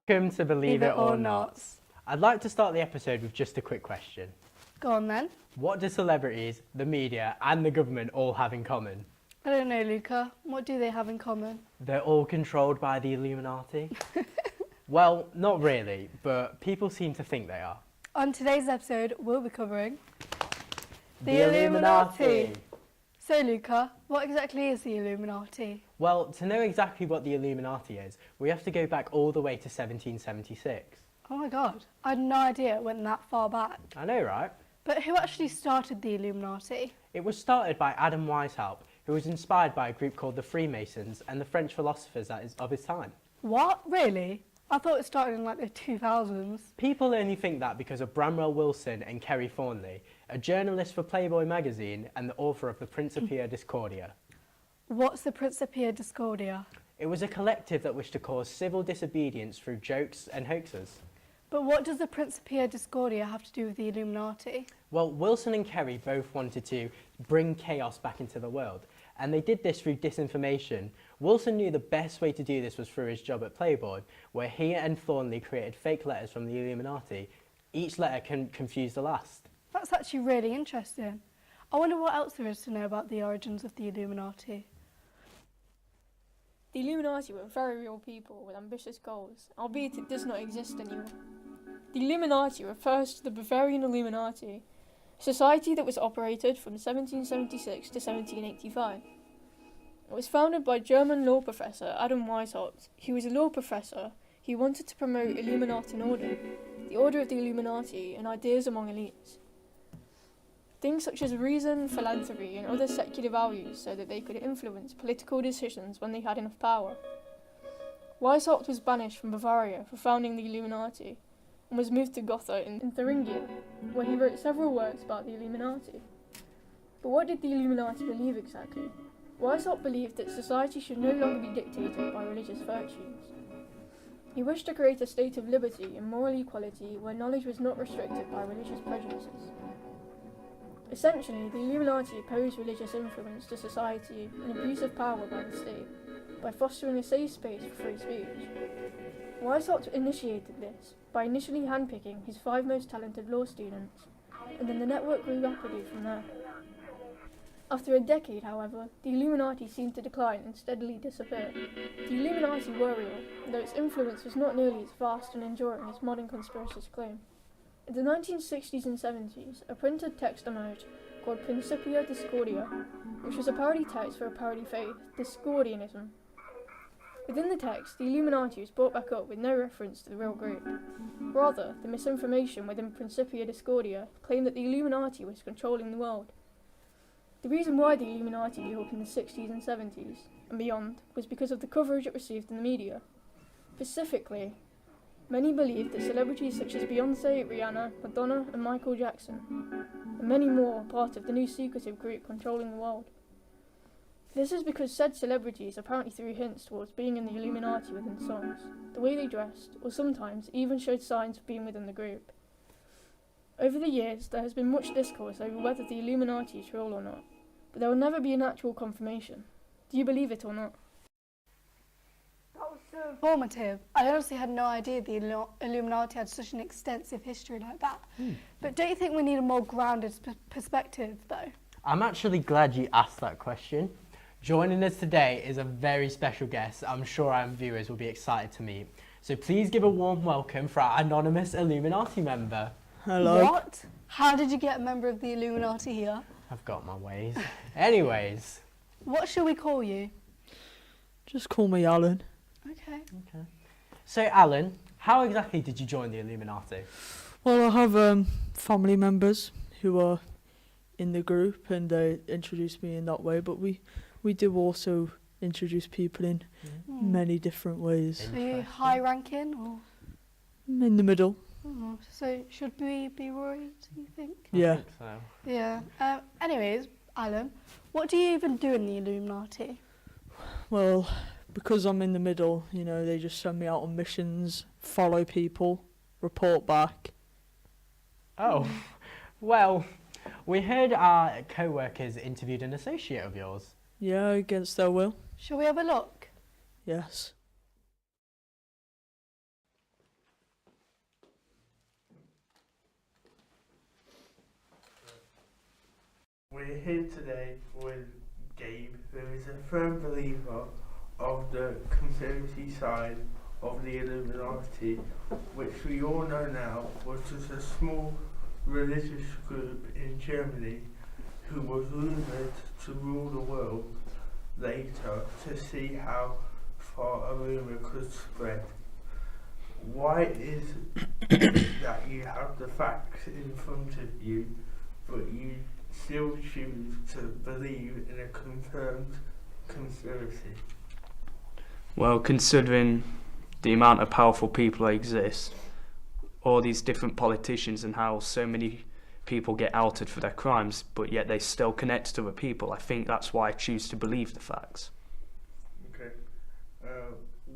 Welcome to Believe It or Not. I'd like to start the episode with just a quick question. Go on then. What do celebrities, the media and the government all have in common? I don't know, Luca. What do they have in common? They're all controlled by the Illuminati. Well, not really, but people seem to think they are. On today's episode, we'll be covering The Illuminati. So, Luca, what exactly is the Illuminati? Well, to know exactly what the Illuminati is, we have to go back all the way to 1776. Oh my god, I had no idea it went that far back. I know, right? But who actually started the Illuminati? It was started by Adam Weishaupt, who was inspired by a group called the Freemasons and the French philosophers of his time. What? Really? I thought it started in like the 2000s. People only think that because of Bramwell Wilson and Kerry Thornley, a journalist for Playboy magazine and the author of the Principia Discordia. What's the Principia Discordia? It was a collective that wished to cause civil disobedience through jokes and hoaxes. But what does the Principia Discordia have to do with the Illuminati? Well, Wilson and Kerry both wanted to bring chaos back into the world, and they did this through disinformation. Wilson knew the best way to do this was through his job at Playboy, where he and Thornley created fake letters from the Illuminati. Each letter can confuse the last. That's actually really interesting. I wonder what else there is to know about the origins of the Illuminati. The Illuminati were very real people with ambitious goals, albeit it does not exist anymore. The Illuminati refers to the Bavarian Illuminati, a society that was operated from 1776 to 1785. It was founded by German law professor Adam Weishaupt, who was a law professor who wanted to promote Illuminati order, the order of the Illuminati, and ideas among elites. Things such as reason, philanthropy, and other secular values so that they could influence political decisions when they had enough power. Weishaupt was banished from Bavaria for founding the Illuminati and was moved to Gotha in Thuringia, where he wrote several works about the Illuminati. But what did the Illuminati believe exactly? Weishaupt believed that society should no longer be dictated by religious virtues. He wished to create a state of liberty and moral equality where knowledge was not restricted by religious prejudices. Essentially, the Illuminati opposed religious influence to society and abuse of power by the state, by fostering a safe space for free speech. Weishaupt initiated this by initially handpicking his 5 most talented law students, and then the network grew rapidly from there. After a decade, however, the Illuminati seemed to decline and steadily disappear. The Illuminati were real, though its influence was not nearly as vast and enduring as modern conspiracists claim. In the 1960s and 70s, a printed text emerged called Principia Discordia, which was a parody text for a parody faith, Discordianism. Within the text, the Illuminati was brought back up with no reference to the real group. Rather, the misinformation within Principia Discordia claimed that the Illuminati was controlling the world. The reason why the Illuminati blew up in the 60s and 70s and beyond was because of the coverage it received in the media. Specifically, many believed that celebrities such as Beyoncé, Rihanna, Madonna and Michael Jackson, and many more, were part of the new secretive group controlling the world. This is because said celebrities apparently threw hints towards being in the Illuminati within songs, the way they dressed, or sometimes even showed signs of being within the group. Over the years, there has been much discourse over whether the Illuminati is real or not, but there will never be an actual confirmation. Do you believe it or not? That was so informative. I honestly had no idea the Illuminati had such an extensive history like that. But don't you think we need a more grounded perspective, though? I'm actually glad you asked that question. Joining us today is a very special guest I'm sure our viewers will be excited to meet. So please give a warm welcome for our anonymous Illuminati member. Hello. What? How did you get a member of the Illuminati here? I've got my ways. Anyways. What shall we call you? Just call me Alan. Okay. So Alan, how exactly did you join the Illuminati? Well, I have family members who are in the group and they introduced me in that way, but we do also introduce people in many different ways. Are you high ranking or? In the middle. Oh, so should we be worried, do you think? Yeah. I think so. Yeah. Anyways, Alan, what do you even do in the Illuminati? Well, because I'm in the middle, they just send me out on missions, follow people, report back. Oh, well, we heard our co-workers interviewed an associate of yours. Yeah, against their will. Shall we have a look? Yes. We're here today with Gabe, who is a firm believer of the conspiracy side of the Illuminati, which we all know now was just a small religious group in Germany who was rumoured to rule the world later to see how far a rumour could spread. Why is it that you have the facts in front of you, but you still choose to believe in a confirmed conspiracy? Well, considering the amount of powerful people that exist, all these different politicians and how so many people get outed for their crimes, but yet they still connect to other people, I think that's why I choose to believe the facts. Okay.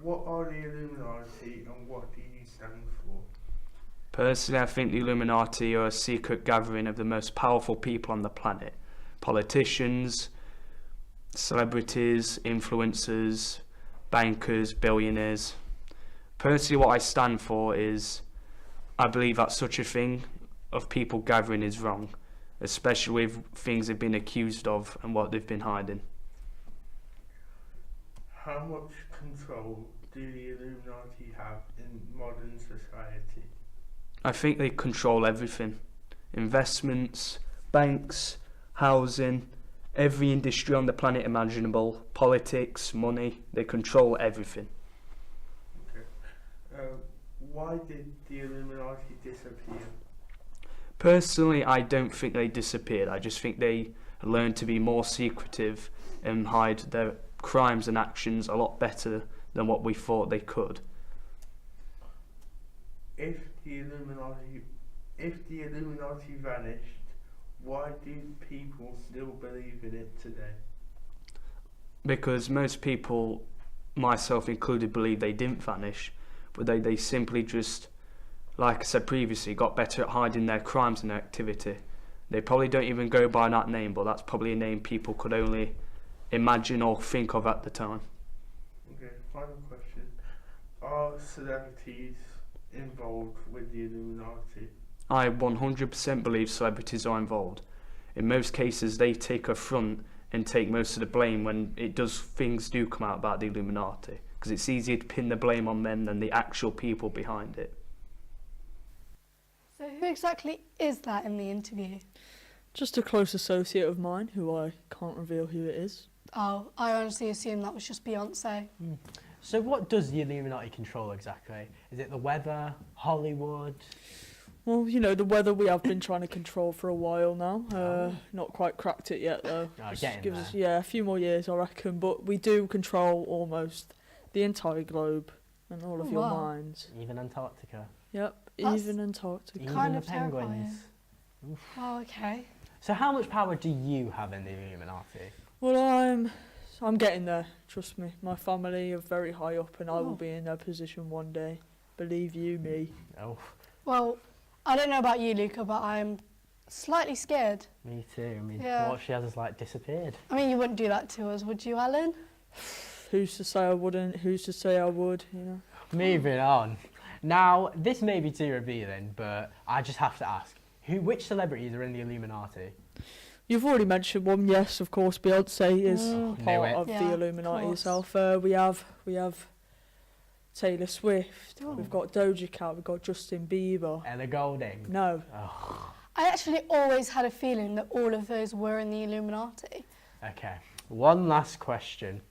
What are the Illuminati and what do you stand for? Personally, I think the Illuminati are a secret gathering of the most powerful people on the planet. Politicians, celebrities, influencers, bankers, billionaires. Personally, what I stand for is I believe that such a thing of people gathering is wrong, especially with things they've been accused of and what they've been hiding. How much control do the Illuminati have in modern society? I think they control everything. Investments, banks, housing, every industry on the planet imaginable, politics, money, they control everything. Okay. Why did the Illuminati disappear? Personally, I don't think they disappeared. I just think they learned to be more secretive and hide their crimes and actions a lot better than what we thought they could. If the Illuminati vanished, why do people still believe in it today? Because most people, myself included, believe they didn't vanish, but they simply just, like I said previously, got better at hiding their crimes and their activity. They probably don't even go by that name, but that's probably a name people could only imagine or think of at the time. Okay, final question. Are celebrities involved with the Illuminati? I 100% believe celebrities are involved. In most cases, they take a front and take most of the blame when things do come out about the Illuminati, because it's easier to pin the blame on them than the actual people behind it. So who exactly is that in the interview? Just a close associate of mine who I can't reveal who it is. Oh, I honestly assumed that was just Beyonce. So what does the Illuminati control exactly? Is it the weather, Hollywood? Well, you know, the weather we have been trying to control for a while now. Not quite cracked it yet, though. Just getting gives us, there. a few more years, I reckon. But we do control almost the entire globe and all of Oh, your wow. minds. Even Antarctica? Yep, That's even Antarctica. Even kind the of penguins? Oh, okay. So how much power do you have in the Illuminati? Well, I'm getting there, trust me. My family are very high up and I Oh. will be in their position one day. Believe you me. Oh, Well, I don't know about you, Luca, but I'm slightly scared. me too. I mean, Yeah. what if she has disappeared? I mean, you wouldn't do that to us, would you, Alan? Who's to say I wouldn't? Who's to say I would? You know. Moving on. Now, this may be too revealing, but I just have to ask, which celebrities are in the Illuminati? You've already mentioned one. Yes, of course. Beyonce is Knew part it. of Yeah, the of Illuminati course. itself. We have Taylor Swift. Oh. We've got Doja Cat. We've got Justin Bieber. Ella Golding? No, Oh, I actually always had a feeling that all of those were in the Illuminati. okay. One last question.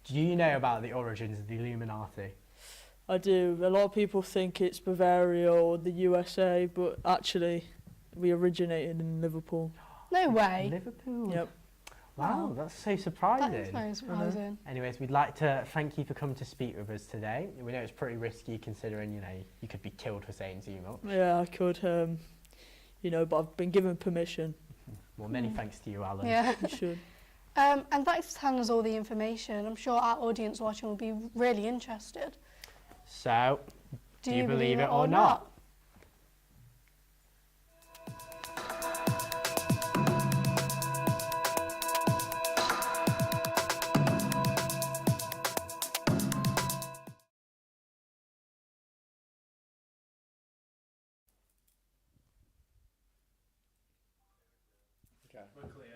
Do you know about the origins of the Illuminati? I do. A lot of people think it's Bavaria or the USA, but actually, we originated in Liverpool. No way. Liverpool? Yep. Wow, Wow. that's so That is surprising. very surprising. Anyways, we'd like to thank you for coming to speak with us today. We know it's pretty risky considering, you could be killed for saying too much. Yeah, I could, but I've been given permission. Well, many thanks to you, Alan. Yeah. You should. And thanks for telling us all the information. I'm sure our audience watching will be really interested. So, do you believe it or not? Okay. We're clear.